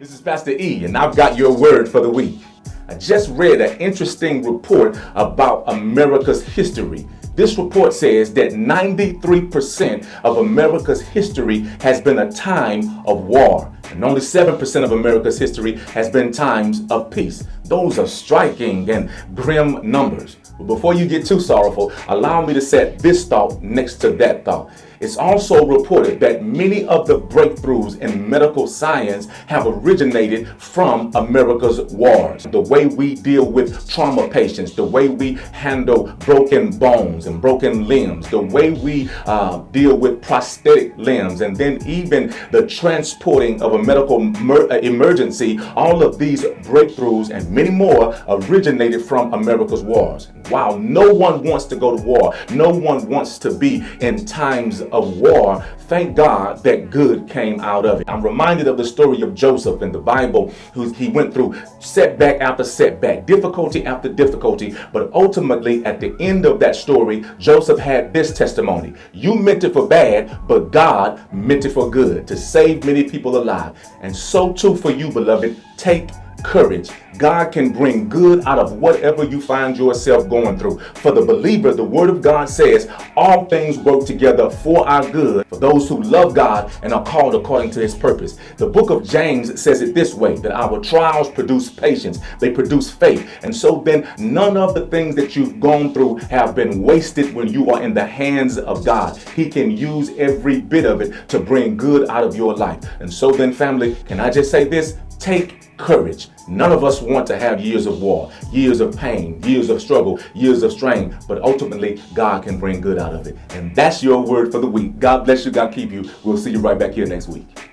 This is Pastor E, and I've got your word for the week. I just read an interesting report about America's history. This report says that 93% of America's history has been a time of war, and only 7% of America's history has been times of peace. Those are striking and grim numbers. But before you get too sorrowful, allow me to set this thought next to that thought. It's also reported that many of the breakthroughs in medical science have originated from America's wars. The way we deal with trauma patients, the way we handle broken bones and broken limbs, the way we deal with prosthetic limbs, and then even the transporting of a medical emergency, all of these breakthroughs and many more originated from America's wars. While no one wants to go to war, no one wants to be in times of war, thank God that good came out of it. I'm reminded of the story of Joseph in the Bible, he went through setback after setback, difficulty after difficulty, but ultimately at the end of that story, Joseph had this testimony: you meant it for bad, but God meant it for good, to save many people alive. And so too for you, beloved, take courage. God can bring good out of whatever you find yourself going through. For the believer, the word of God says all things work together for our good, for those who love God and are called according to his purpose. The book of James says it this way, that our trials produce patience, they produce faith. And so then none of the things that you've gone through have been wasted when you are in the hands of God. He can use every bit of it to bring good out of your life. And so then, family, can I just say this? Take courage. None of us want to have years of war, years of pain, years of struggle, years of strain, but ultimately God can bring good out of it. And that's your word for the week. God bless you. God keep you. We'll see you right back here next week.